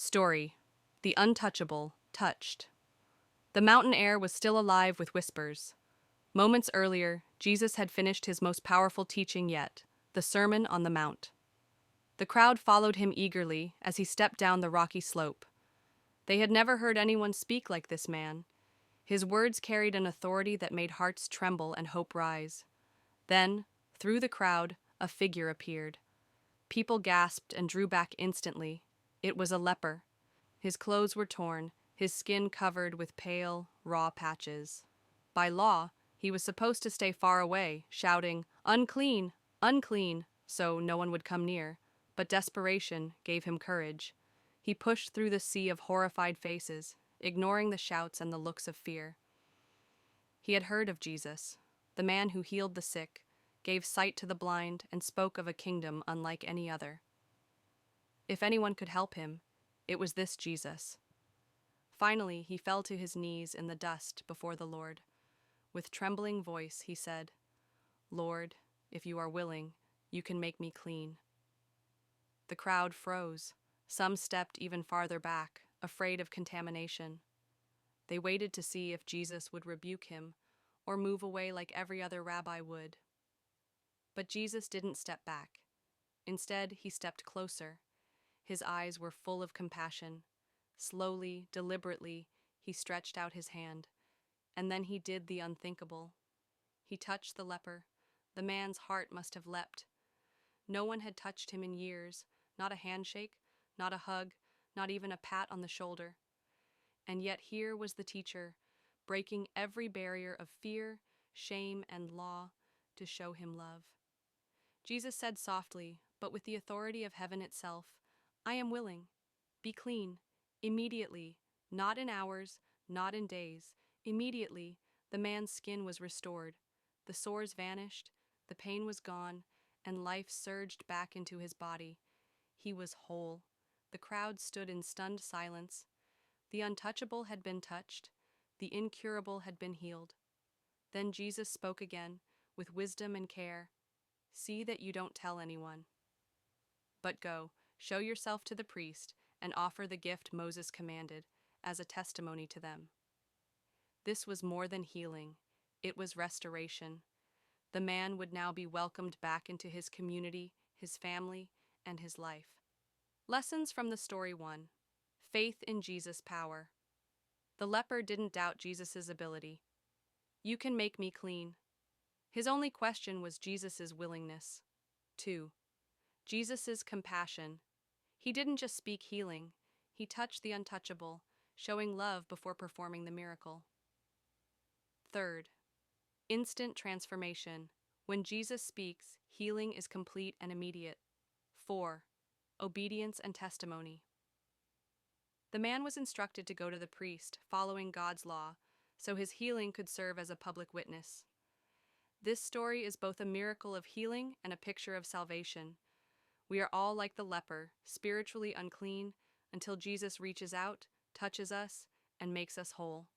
Story: The Untouchable Touched. The mountain air was still alive with whispers. Moments earlier, Jesus had finished his most powerful teaching yet, the Sermon on the Mount. The crowd followed him eagerly as he stepped down the rocky slope. They had never heard anyone speak like this man. His words carried an authority that made hearts tremble and hope rise. Then, through the crowd, a figure appeared. People gasped and drew back instantly. It was a leper. His clothes were torn, his skin covered with pale, raw patches. By law, he was supposed to stay far away, shouting, "Unclean! Unclean!" so no one would come near. But desperation gave him courage. He pushed through the sea of horrified faces, ignoring the shouts and the looks of fear. He had heard of Jesus, the man who healed the sick, gave sight to the blind, and spoke of a kingdom unlike any other. If anyone could help him, it was this Jesus. Finally, he fell to his knees in the dust before the Lord. With trembling voice, he said, "Lord, if you are willing, you can make me clean." The crowd froze. Some stepped even farther back, afraid of contamination. They waited to see if Jesus would rebuke him or move away like every other rabbi would. But Jesus didn't step back. Instead, he stepped closer. His eyes were full of compassion. Slowly, deliberately, he stretched out his hand, and then he did the unthinkable. He touched the leper. The man's heart must have leapt. No one had touched him in years, not a handshake, not a hug, not even a pat on the shoulder. And yet here was the teacher, breaking every barrier of fear, shame, and law to show him love. Jesus said softly, but with the authority of heaven itself, "I am willing. Be clean." Immediately, not in hours, not in days, immediately, the man's skin was restored. The sores vanished, the pain was gone, and life surged back into his body. He was whole. The crowd stood in stunned silence. The untouchable had been touched. The incurable had been healed. Then Jesus spoke again, with wisdom and care. "See that you don't tell anyone. But go, show yourself to the priest, and offer the gift Moses commanded, as a testimony to them." This was more than healing. It was restoration. The man would now be welcomed back into his community, his family, and his life. Lessons from the story 1. Faith in Jesus' power. The leper didn't doubt Jesus' ability. "You can make me clean." His only question was Jesus' willingness. 2. Jesus' compassion. He didn't just speak healing, he touched the untouchable, showing love before performing the miracle. 3. Instant transformation. When Jesus speaks, healing is complete and immediate. 4. Obedience and testimony. The man was instructed to go to the priest, following God's law, so his healing could serve as a public witness. This story is both a miracle of healing and a picture of salvation. We are all like the leper, spiritually unclean, until Jesus reaches out, touches us, and makes us whole.